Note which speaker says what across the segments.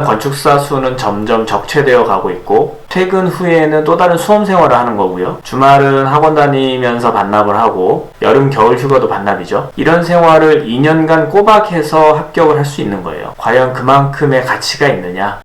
Speaker 1: 건축사 수는 점점 적체되어 가고 있고 퇴근 후에는 또 다른 수험 생활을 하는 거고요. 주말은 학원 다니면서 반납을 하고 여름 겨울 휴가도 반납이죠. 이런 생활을 2년간 꼬박해서 합격을 할 수 있는 거예요. 과연 그만큼의 가치가 있느냐?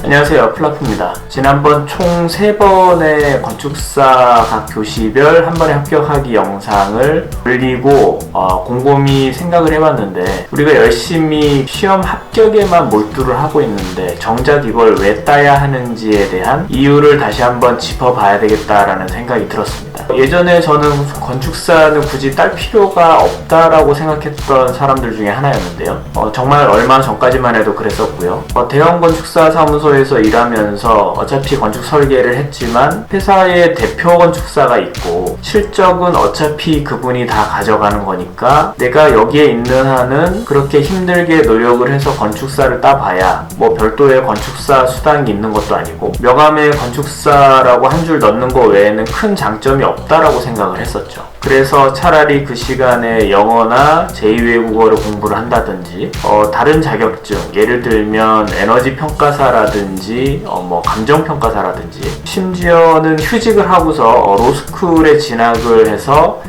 Speaker 1: 안녕하세요, 플라프입니다. 지난번 총 3번의 건축사 각 교시별 한 번에 합격하기 영상을 올리고 곰곰이 생각을 해봤는데, 우리가 열심히 시험 합격에만 몰두를 하고 있는데 정작 이걸 왜 따야 하는지에 대한 이유를 다시 한번 짚어봐야 되겠다라는 생각이 들었습니다. 예전에 저는 건축사는 굳이 딸 필요가 없다라고 생각했던 사람들 중에 하나였는데요. 정말 얼마 전까지만 해도 그랬었고요. 대형 건축사 사무소에서 일하면서 어차피 건축 설계를 했지만 회사에 대표 건축사가 있고 실적은 어차피 그분이 다 가져가는 거니까 내가 여기에 있는 한은 그렇게 힘들게 노력을 해서 건축사를 따봐야 뭐 별도의 건축사 수당이 있는 것도 아니고 명함에 건축사라고 한 줄 넣는 거 외에는 큰 장점이 없다라고 생각을 했었죠. 그래서 차라리 그 시간에 영어나 제2외국어를 공부를 한다든지 다른 자격증, 예를 들면 에너지 평가사라든지 뭐 감정 평가사라든지, 심지어는 휴직을 하고서 로스쿨에 진학을 해서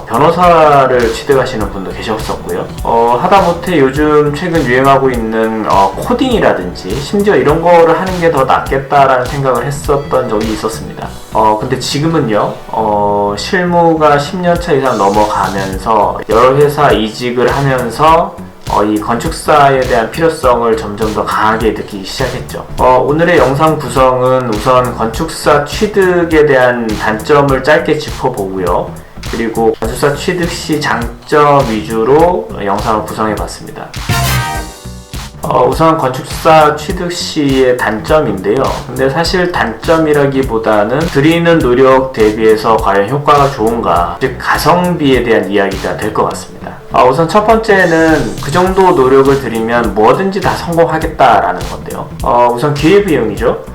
Speaker 1: 변호사를 취득하시는 분도 계셨었고요. 하다못해 요즘 최근 유행하고 있는 코딩이라든지 심지어 이런 거를 하는 게 더 낫겠다라는 생각을 했었던 적이 있었습니다. 근데 지금은요, 실무가 10년차 이상 넘어가면서 여러 회사 이직을 하면서 이 건축사에 대한 필요성을 점점 더 강하게 느끼기 시작했죠. 오늘의 영상 구성은 우선 건축사 취득에 대한 단점을 짧게 짚어보고요. 그리고 건축사 취득 시 장점 위주로 영상을 구성해봤습니다. 우선 건축사 취득 시의 단점인데요. 근데 사실 단점이라기보다는 들이는 노력 대비해서 과연 효과가 좋은가, 즉 가성비에 대한 이야기가 될 것 같습니다. 우선 첫 번째는 그 정도 노력을 들이면 뭐든지 다 성공하겠다라는 건데요. 우선 기회비용이죠.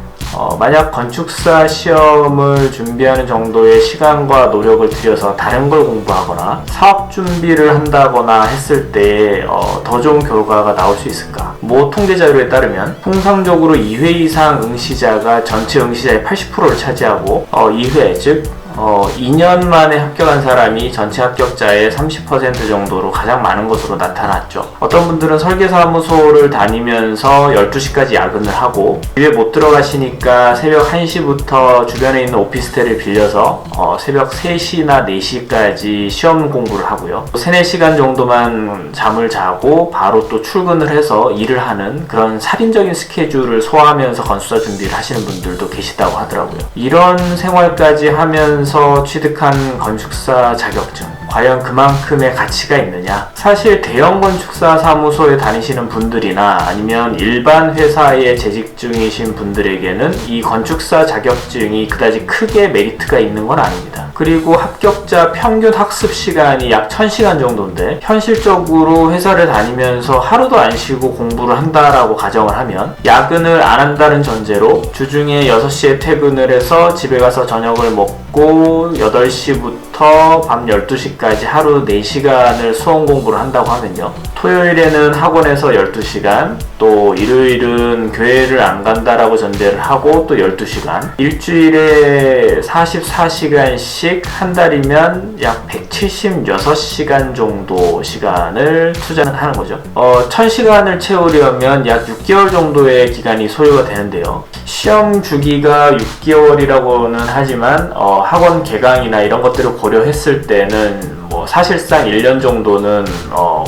Speaker 1: 만약 건축사 시험을 준비하는 정도의 시간과 노력을 들여서 다른 걸 공부하거나 사업 준비를 한다거나 했을 때 더 좋은 결과가 나올 수 있을까? 모 통계 자료에 따르면 통상적으로 2회 이상 응시자가 전체 응시자의 80%를 차지하고 2회, 즉 2년 만에 합격한 사람이 전체 합격자의 30% 정도로 가장 많은 것으로 나타났죠. 어떤 분들은 설계사무소를 다니면서 12시까지 야근을 하고 집에 못 들어가시니까 새벽 1시부터 주변에 있는 오피스텔을 빌려서 새벽 3시나 4시까지 시험 공부를 하고요. 3, 4시간 정도만 잠을 자고 바로 또 출근을 해서 일을 하는 그런 살인적인 스케줄을 소화하면서 건축사 준비를 하시는 분들도 계시다고 하더라고요. 이런 생활까지 하면서 취득한 건축사 자격증, 과연 그만큼의 가치가 있느냐? 사실 대형 건축사 사무소에 다니시는 분들이나 아니면 일반 회사에 재직 중이신 분들에게는 이 건축사 자격증이 그다지 크게 메리트가 있는 건 아닙니다. 그리고 합격자 평균 학습 시간이 약 1000시간 정도인데 현실적으로 회사를 다니면서 하루도 안 쉬고 공부를 한다라고 가정을 하면 야근을 안 한다는 전제로 주중에 6시에 퇴근을 해서 집에 가서 저녁을 먹고 8시부터 밤 12시까지 하루 4시간을 수험 공부를 한다고 하면요, 토요일에는 학원에서 12시간, 또 일요일은 교회를 안 간다라고 전제를 하고 또 12시간, 일주일에 44시간씩 한 달이면 약 176시간 정도 시간을 투자하는 거죠. 1000시간을 채우려면 약 6개월 정도의 기간이 소요가 되는데요. 시험 주기가 6개월이라고는 하지만 학원 개강이나 이런 것들을 고려했을 때는 사실상 1년 정도는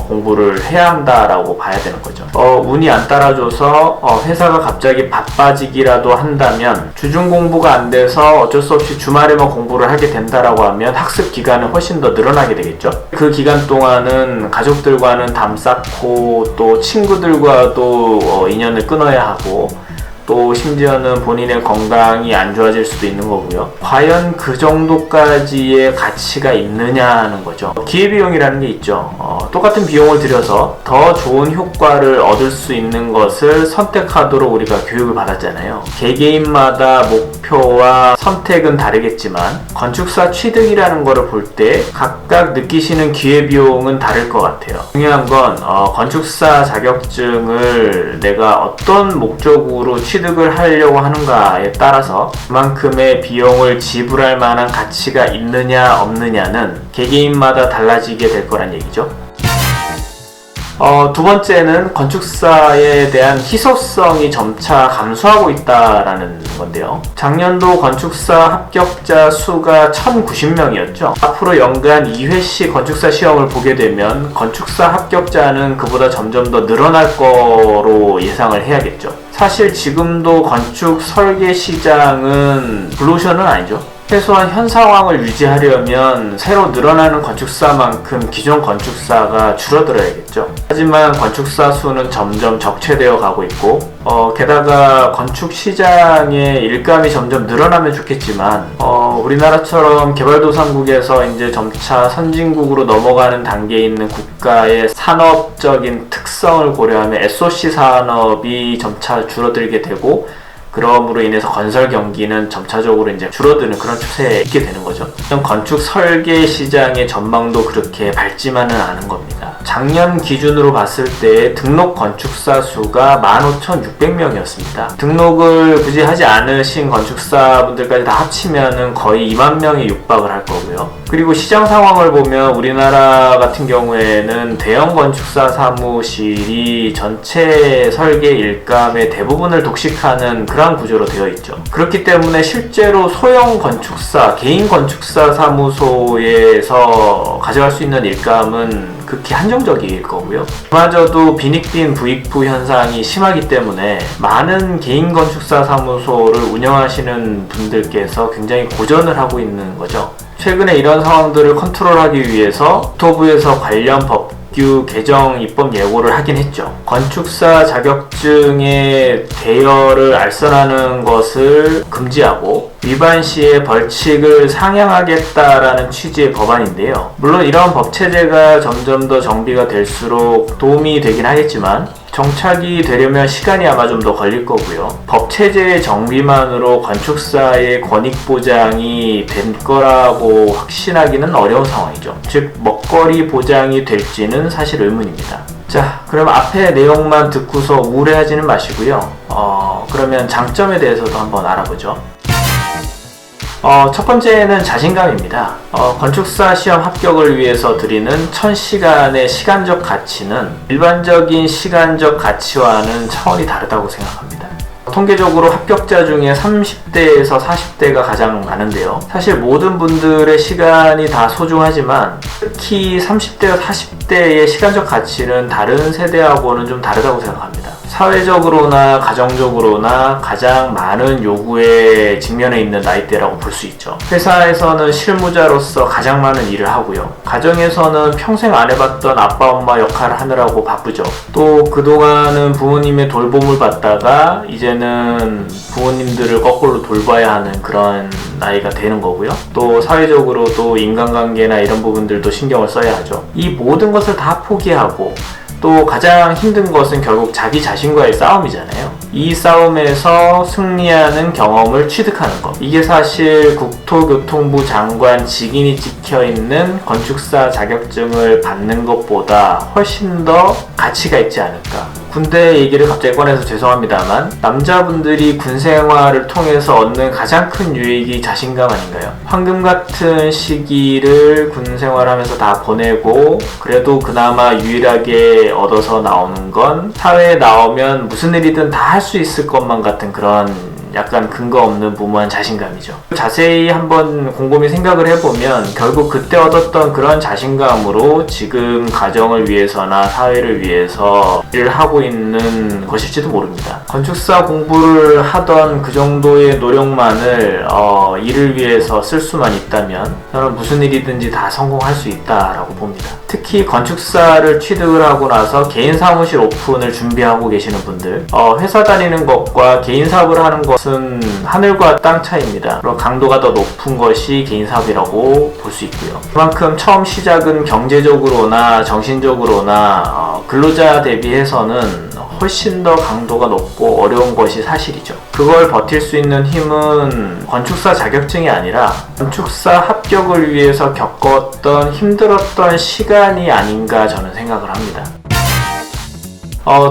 Speaker 1: 공부를 해야 한다라고 봐야 되는 거죠. 운이 안 따라줘서 회사가 갑자기 바빠지기라도 한다면 주중 공부가 안 돼서 어쩔 수 없이 주말에만 공부를 하게 된다라고 하면 학습 기간은 훨씬 더 늘어나게 되겠죠. 그 기간 동안은 가족들과는 담 쌓고 또 친구들과도 인연을 끊어야 하고 또 심지어는 본인의 건강이 안 좋아질 수도 있는 거고요. 과연 그 정도까지의 가치가 있느냐는 거죠. 기회비용이라는 게 있죠. 똑같은 비용을 들여서 더 좋은 효과를 얻을 수 있는 것을 선택하도록 우리가 교육을 받았잖아요. 개개인마다 목표와 선택은 다르겠지만 건축사 취득이라는 거를 볼 때 각각 느끼시는 기회비용은 다를 것 같아요. 중요한 건 건축사 자격증을 내가 어떤 목적으로 취득을 하려고 하는가에 따라서 그만큼의 비용을 지불할 만한 가치가 있느냐 없느냐는 개개인마다 달라지게 될 거란 얘기죠. 두 번째는 건축사에 대한 희소성이 점차 감소하고 있다라는 건데요. 작년도 건축사 합격자 수가 1090명이었죠. 앞으로 연간 2회씩 건축사 시험을 보게 되면 건축사 합격자는 그보다 점점 더 늘어날 거로 예상을 해야겠죠. 사실 지금도 건축 설계 시장은 블루오션은 아니죠. 최소한 현 상황을 유지하려면 새로 늘어나는 건축사만큼 기존 건축사가 줄어들어야겠죠. 하지만 건축사 수는 점점 적체되어 가고 있고 게다가 건축 시장의 일감이 점점 늘어나면 좋겠지만 우리나라처럼 개발도상국에서 이제 점차 선진국으로 넘어가는 단계에 있는 국가의 산업적인 특성을 고려하면 SOC 산업이 점차 줄어들게 되고 그럼으로 인해서 건설 경기는 점차적으로 이제 줄어드는 그런 추세에 있게 되는 거죠. 건축 설계 시장의 전망도 그렇게 밝지만은 않은 겁니다. 작년 기준으로 봤을 때 등록 건축사 수가 15,600명이었습니다. 등록을 굳이 하지 않으신 건축사분들까지 다 합치면은 거의 2만 명에 육박을 할 거고요. 그리고 시장 상황을 보면 우리나라 같은 경우에는 대형 건축사 사무실이 전체 설계 일감의 대부분을 독식하는 그런 구조로 되어 있죠. 그렇기 때문에 실제로 소형 건축사, 개인 건축사 사무소에서 가져갈 수 있는 일감은 극히 한정적일 거고요. 그마저도 빈익빈 부익부 현상이 심하기 때문에 많은 개인 건축사 사무소를 운영하시는 분들께서 굉장히 고전을 하고 있는 거죠. 최근에 이런 상황들을 컨트롤하기 위해서 국토부에서 관련 법규 개정 입법 예고를 하긴 했죠. 건축사 자격증의 대여를 알선하는 것을 금지하고 위반 시에 벌칙을 상향하겠다라는 취지의 법안인데요. 물론 이런 법 체제가 점점 더 정비가 될수록 도움이 되긴 하겠지만 정착이 되려면 시간이 아마 좀 더 걸릴 거고요. 법 체제의 정비만으로 건축사의 권익 보장이 된 거라고 확신하기는 어려운 상황이죠. 즉 먹거리 보장이 될지는 사실 의문입니다. 자, 그럼 앞에 내용만 듣고서 우울해하지는 마시고요. 그러면 장점에 대해서도 한번 알아보죠. 첫 번째는 자신감입니다. 건축사 시험 합격을 위해서 드리는 1000시간의 시간적 가치는 일반적인 시간적 가치와는 차원이 다르다고 생각합니다. 통계적으로 합격자 중에 30대에서 40대가 가장 많은데요. 사실 모든 분들의 시간이 다 소중하지만 특히 30대와 40대의 시간적 가치는 다른 세대하고는 좀 다르다고 생각합니다. 사회적으로나 가정적으로나 가장 많은 요구에 직면해 있는 나이대라고 볼 수 있죠. 회사에서는 실무자로서 가장 많은 일을 하고요. 가정에서는 평생 안 해봤던 아빠 엄마 역할을 하느라고 바쁘죠. 또 그동안은 부모님의 돌봄을 받다가 이제는 부모님들을 거꾸로 돌봐야 하는 그런 나이가 되는 거고요. 또 사회적으로도 인간관계나 이런 부분들도 신경을 써야 하죠. 이 모든 것을 다 포기하고 또 가장 힘든 것은 결국 자기 자신과의 싸움이잖아요. 이 싸움에서 승리하는 경험을 취득하는 것. 이게 사실 국토교통부 장관 직인이 찍혀있는 건축사 자격증을 받는 것보다 훨씬 더 가치가 있지 않을까. 군대 얘기를 갑자기 꺼내서 죄송합니다만 남자분들이 군 생활을 통해서 얻는 가장 큰 유익이 자신감 아닌가요? 황금 같은 시기를 군 생활하면서 다 보내고 그래도 그나마 유일하게 얻어서 나오는 건 사회에 나오면 무슨 일이든 다 할 수 있을 것만 같은 그런 약간 근거 없는 무모한 자신감이죠. 자세히 한번 곰곰이 생각을 해보면 결국 그때 얻었던 그런 자신감으로 지금 가정을 위해서나 사회를 위해서 일을 하고 있는 것일지도 모릅니다. 건축사 공부를 하던 그 정도의 노력만을 일을 위해서 쓸 수만 있다면 저는 무슨 일이든지 다 성공할 수 있다라고 봅니다. 특히 건축사를 취득을 하고 나서 개인 사무실 오픈을 준비하고 계시는 분들, 회사 다니는 것과 개인 사업을 하는 것은 하늘과 땅 차이입니다. 그리고 강도가 더 높은 것이 개인 사업이라고 볼 수 있고요. 그만큼 처음 시작은 경제적으로나 정신적으로나 근로자 대비해서는 훨씬 더 강도가 높고 어려운 것이 사실이죠. 그걸 버틸 수 있는 힘은 건축사 자격증이 아니라 건축사 합격을 위해서 겪었던 힘들었던 시간이 아닌가 저는 생각을 합니다.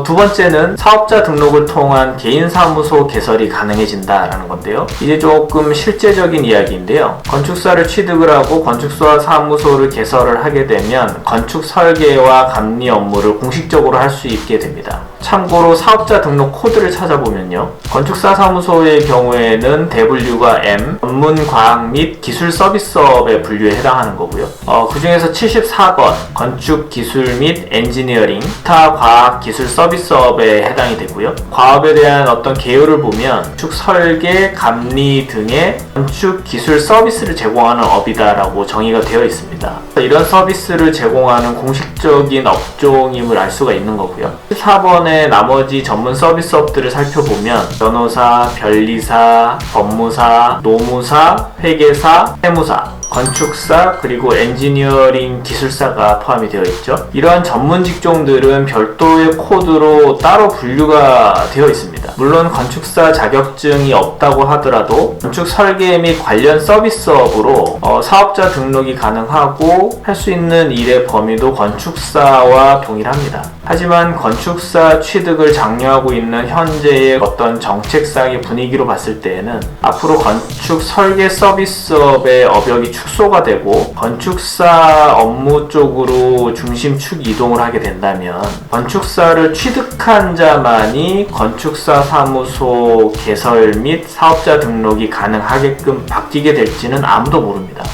Speaker 1: 두 번째는 사업자 등록을 통한 개인 사무소 개설이 가능해진다라는 건데요. 이제 조금 실제적인 이야기인데요. 건축사를 취득을 하고 건축사 사무소를 개설을 하게 되면 건축 설계와 감리 업무를 공식적으로 할 수 있게 됩니다. 참고로 사업자 등록 코드를 찾아보면요. 건축사 사무소의 경우에는 대분류가 M, 전문 과학 및 기술 서비스업의 분류에 해당하는 거고요. 그 중에서 74번 건축 기술 및 엔지니어링, 기타 과학 기술 서비스업에 해당이 되고요. 과업에 대한 어떤 개요를 보면 건축 설계, 감리 등의 건축 기술 서비스를 제공하는 업이다라고 정의가 되어 있습니다. 이런 서비스를 제공하는 공식적인 업종임을 알 수가 있는 거고요. 4번의 나머지 전문 서비스업들을 살펴보면 변호사, 변리사, 법무사, 노무사, 회계사, 세무사, 건축사, 그리고 엔지니어링 기술사가 포함이 되어 있죠. 이러한 전문 직종들은 별도의 코드로 따로 분류가 되어 있습니다. 물론 건축사 자격증이 없다고 하더라도 건축 설계 및 관련 서비스업으로 사업자 등록이 가능하고 할 수 있는 일의 범위도 건축사와 동일합니다. 하지만 건축사 취득을 장려하고 있는 현재의 어떤 정책상의 분위기로 봤을 때에는 앞으로 건축 설계 서비스업의 업역이 축소가 되고 건축사 업무 쪽으로 중심축 이동을 하게 된다면 건축사를 취득한 자만이 건축사 사무소 개설 및 사업자 등록이 가능하게끔 바뀌게 될지는 아무도 모릅니다.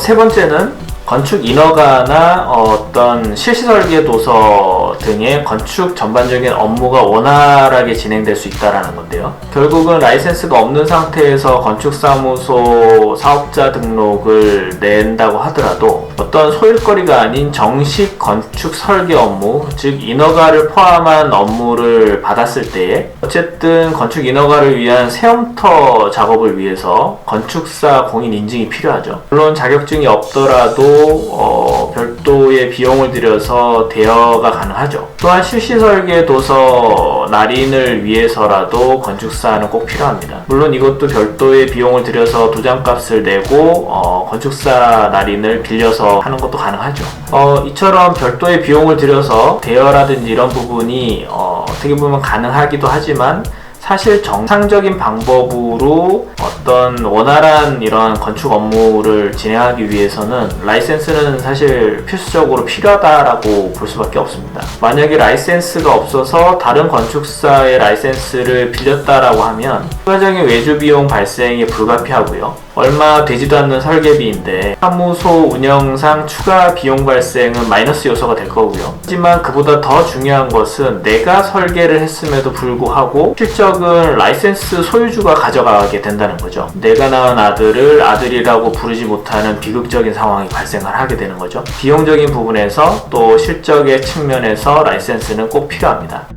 Speaker 1: 세 번째는 건축 인허가나 어떤 실시설계 도서 등의 건축 전반적인 업무가 원활하게 진행될 수 있다는 건데요. 결국은 라이센스가 없는 상태에서 건축사무소 사업자 등록을 낸다고 하더라도 어떤 소일거리가 아닌 정식 건축 설계 업무, 즉 인허가를 포함한 업무를 받았을 때에 어쨌든 건축 인허가를 위한 세움터 작업을 위해서 건축사 공인 인증이 필요하죠. 물론 자격증이 없더라도 별도의 비용을 들여서 대여가 가능하죠. 또한 실시설계 도서 날인을 위해서라도 건축사는 꼭 필요합니다. 물론 이것도 별도의 비용을 들여서 도장값을 내고 건축사 날인을 빌려서 하는 것도 가능하죠. 이처럼 별도의 비용을 들여서 대여라든지 이런 부분이 어떻게 보면 가능하기도 하지만 사실 정상적인 방법으로 어떤 원활한 이런 건축 업무를 진행하기 위해서는 라이센스는 사실 필수적으로 필요하다라고 볼 수밖에 없습니다. 만약에 라이센스가 없어서 다른 건축사의 라이센스를 빌렸다라고 하면 추가적인 외주 비용 발생이 불가피하고요. 얼마 되지도 않는 설계비인데 사무소 운영상 추가 비용 발생은 마이너스 요소가 될 거고요. 하지만 그보다 더 중요한 것은 내가 설계를 했음에도 불구하고 실적은 라이센스 소유주가 가져가게 된다는 거죠. 내가 낳은 아들을 아들이라고 부르지 못하는 비극적인 상황이 발생을 하게 되는 거죠. 비용적인 부분에서 또 실적의 측면에서 라이센스는 꼭 필요합니다.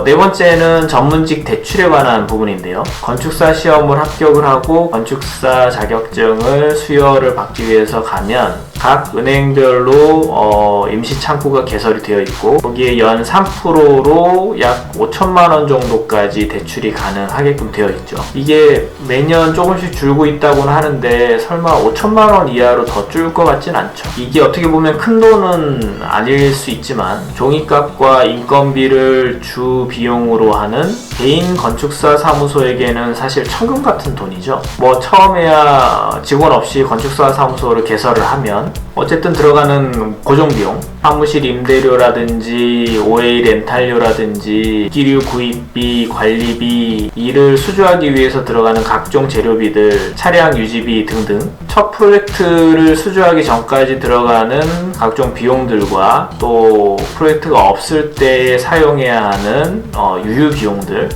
Speaker 1: 네 번째는 전문직 대출에 관한 부분인데요. 건축사 시험을 합격을 하고 건축사 자격증을 수여를 받기 위해서 가면 각 은행별로 임시 창구가 개설이 되어 있고 거기에 연 3%로 약 5천만 원 정도까지 대출이 가능하게끔 되어 있죠. 이게 매년 조금씩 줄고 있다고는 하는데 설마 5천만 원 이하로 더 줄 것 같진 않죠. 이게 어떻게 보면 큰 돈은 아닐 수 있지만 종이값과 인건비를 주 비용으로 하는 개인 건축사 사무소에게는 사실 천금 같은 돈이죠. 처음에야 직원 없이 건축사 사무소를 개설을 하면 보면 어쨌든 들어가는 고정비용, 사무실 임대료라든지 OA 렌탈료라든지 기류 구입비, 관리비, 이를 수주하기 위해서 들어가는 각종 재료비들, 차량 유지비 등등 첫 프로젝트를 수주하기 전까지 들어가는 각종 비용들과 또 프로젝트가 없을 때 사용해야 하는 유휴 비용들,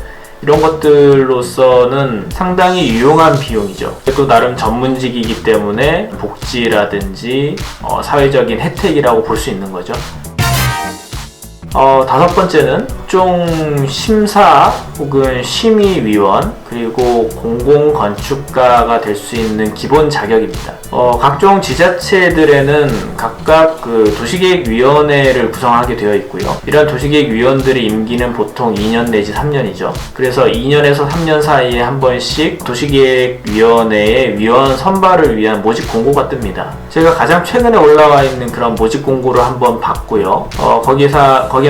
Speaker 1: 이런 것들로서는 상당히 유용한 비용이죠. 또 나름 전문직이기 때문에 복지라든지 사회적인 혜택이라고 볼 수 있는 거죠. 다섯 번째는 총 심사 혹은 심의위원 그리고 공공건축가가 될 수 있는 기본 자격입니다. 각종 지자체들에는 각각 그 도시계획위원회를 구성하게 되어 있고요. 이런 도시계획위원들의 임기는 보통 2년 내지 3년이죠. 그래서 2년에서 3년 사이에 한 번씩 도시계획위원회의 위원 선발을 위한 모집 공고가 뜹니다. 제가 가장 최근에 올라와 있는 그런 모집 공고를 한번 봤고요. 거기에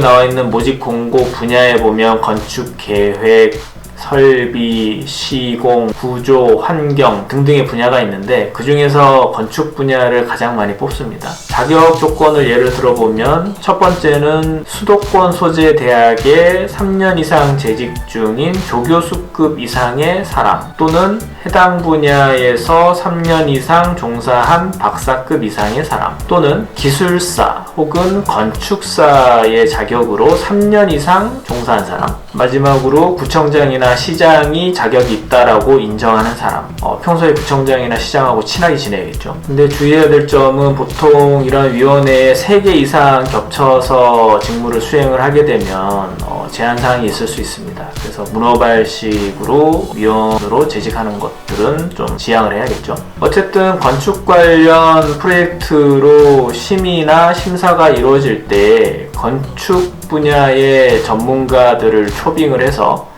Speaker 1: 나와 있는 모집 공고 분야에 보면 건축 계획, 설비, 시공, 구조, 환경 등등의 분야가 있는데 그 중에서 건축 분야를 가장 많이 뽑습니다. 자격 조건을 예를 들어보면 첫 번째는 수도권 소재 대학에 3년 이상 재직 중인 조교수급 이상의 사람 또는 해당 분야에서 3년 이상 종사한 박사급 이상의 사람 또는 기술사 혹은 건축사의 자격으로 3년 이상 종사한 사람, 마지막으로 구청장이나 시장이 자격이 있다라고 인정하는 사람. 평소에 구청장이나 시장하고 친하게 지내야겠죠. 근데 주의해야 될 점은 보통 이런 위원회에 3개 이상 겹쳐서 직무를 수행을 하게 되면 제한사항이 있을 수 있습니다. 그래서 문어발식으로 위원으로 재직하는 것들은 좀 지양을 해야겠죠. 어쨌든 건축 관련 프로젝트로 심의나 심사가 이루어질 때 건축 분야의 전문가들을 초빙을 해서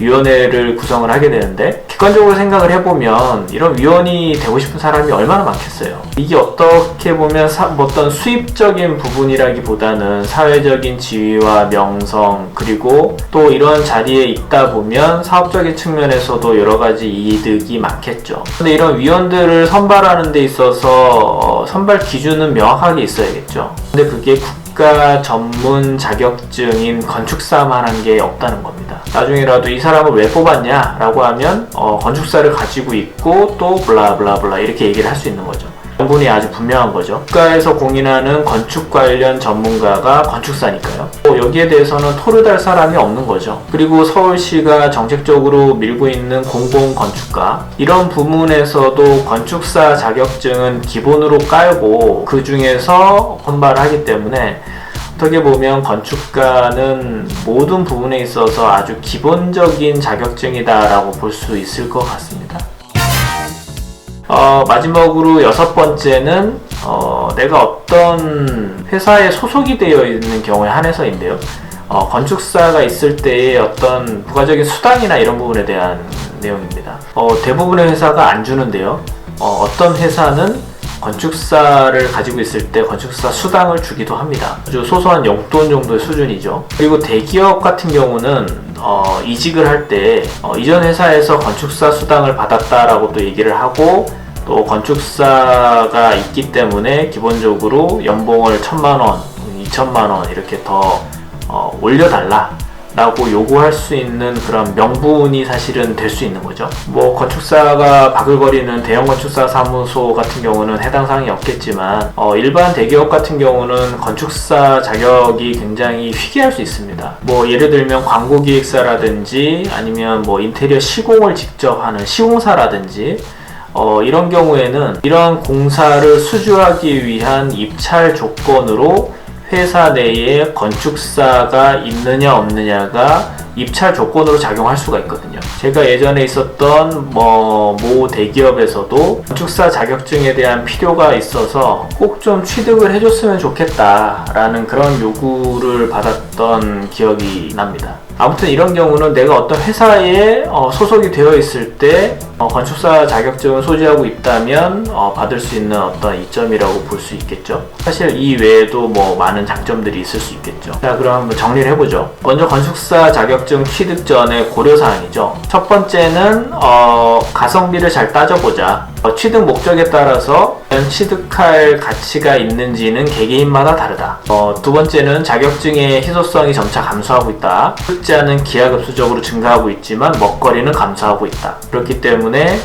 Speaker 1: 위원회를 구성을 하게 되는데, 객관적으로 생각을 해보면 이런 위원이 되고 싶은 사람이 얼마나 많겠어요. 이게 어떻게 보면 어떤 수입적인 부분이라기보다는 사회적인 지위와 명성, 그리고 또 이런 자리에 있다 보면 사업적인 측면에서도 여러 가지 이득이 많겠죠. 근데 이런 위원들을 선발하는 데 있어서 선발 기준은 명확하게 있어야겠죠. 근데 그게 국가 전문 자격증인 건축사만 한 게 없다는 겁니다. 나중에라도 이 사람을 왜 뽑았냐 라고 하면 건축사를 가지고 있고 또 블라블라블라 이렇게 얘기를 할 수 있는 거죠. 명분이 아주 분명한 거죠. 국가에서 공인하는 건축 관련 전문가가 건축사니까요. 여기에 대해서는 토를 달 사람이 없는 거죠. 그리고 서울시가 정책적으로 밀고 있는 공공건축가, 이런 부문에서도 건축사 자격증은 기본으로 깔고 그 중에서 선발하기 때문에 어떻게 보면 건축가는 모든 부분에 있어서 아주 기본적인 자격증이다라고 볼 수 있을 것 같습니다. 마지막으로 여섯 번째는 내가 어떤 회사에 소속이 되어 있는 경우에 한해서인데요. 건축사가 있을 때의 어떤 부가적인 수당이나 이런 부분에 대한 내용입니다. 대부분의 회사가 안 주는데요. 어떤 회사는 건축사를 가지고 있을 때 건축사 수당을 주기도 합니다. 아주 소소한 용돈 정도의 수준이죠. 그리고 대기업 같은 경우는 이직을 할 때 이전 회사에서 건축사 수당을 받았다라고 또 얘기를 하고, 또 건축사가 있기 때문에 기본적으로 연봉을 1,000만원, 2,000만원 이렇게 더 올려달라 라고 요구할 수 있는 그런 명분이 사실은 될 수 있는 거죠. 뭐 건축사가 바글거리는 대형 건축사 사무소 같은 경우는 해당 사항이 없겠지만 일반 대기업 같은 경우는 건축사 자격이 굉장히 희귀할 수 있습니다. 뭐 예를 들면 광고기획사라든지 아니면 뭐 인테리어 시공을 직접 하는 시공사라든지 이런 경우에는 이런 공사를 수주하기 위한 입찰 조건으로 회사 내에 건축사가 있느냐 없느냐가 입찰 조건으로 작용할 수가 있거든요. 제가 예전에 있었던 모 대기업에서도 건축사 자격증에 대한 필요가 있어서 꼭 좀 취득을 해줬으면 좋겠다라는 그런 요구를 받았던 기억이 납니다. 아무튼 이런 경우는 내가 어떤 회사에 소속이 되어 있을 때 건축사 자격증을 소지하고 있다면 받을 수 있는 어떤 이점이라고 볼 수 있겠죠. 사실 이 외에도 뭐 많은 장점들이 있을 수 있겠죠. 자, 그럼 한번 정리를 해보죠. 먼저 건축사 자격증 취득 전에 고려사항이죠. 첫 번째는 가성비를 잘 따져보자. 취득 목적에 따라서 취득할 가치가 있는지는 개개인마다 다르다. 두 번째는 자격증의 희소성이 점차 감소하고 있다. 흑자는 기하급수적으로 증가하고 있지만 먹거리는 감소하고 있다. 그렇기 때문에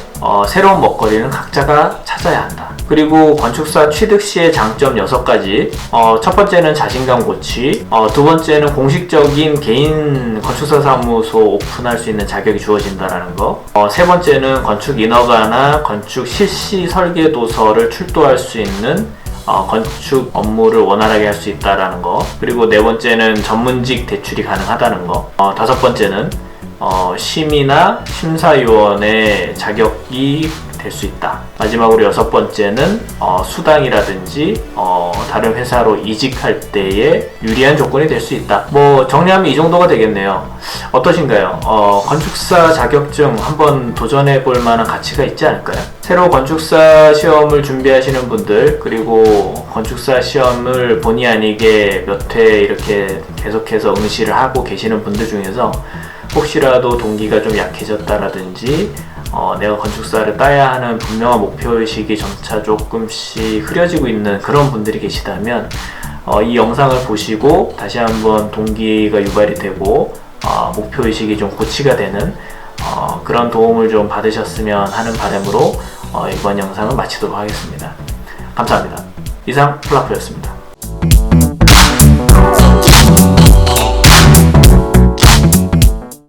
Speaker 1: 새로운 먹거리는 각자가 찾아야 한다. 그리고 건축사 취득 시의 장점 6가지. 첫 번째는 자신감 고취. 두 번째는 공식적인 개인 건축사 사무소 오픈할 수 있는 자격이 주어진다는 거. 세 번째는 건축 인허가나 건축 실시 설계 도서를 출도할 수 있는 건축 업무를 원활하게 할 수 있다는 거. 그리고 네 번째는 전문직 대출이 가능하다는 거. 다섯 번째는 심의나 심사위원의 자격이 될 수 있다. 마지막으로 여섯 번째는 수당이라든지 다른 회사로 이직할 때에 유리한 조건이 될 수 있다. 뭐 정리하면 이 정도가 되겠네요. 어떠신가요? 건축사 자격증 한번 도전해 볼 만한 가치가 있지 않을까요? 새로 건축사 시험을 준비하시는 분들, 그리고 건축사 시험을 본의 아니게 몇 회 이렇게 계속해서 응시를 하고 계시는 분들 중에서 혹시라도 동기가 좀 약해졌다라든지 내가 건축사를 따야 하는 분명한 목표의식이 점차 조금씩 흐려지고 있는 그런 분들이 계시다면 이 영상을 보시고 다시 한번 동기가 유발이 되고 목표의식이 좀 고치가 되는 그런 도움을 좀 받으셨으면 하는 바람으로 이번 영상을 마치도록 하겠습니다. 감사합니다. 이상 플라프였습니다.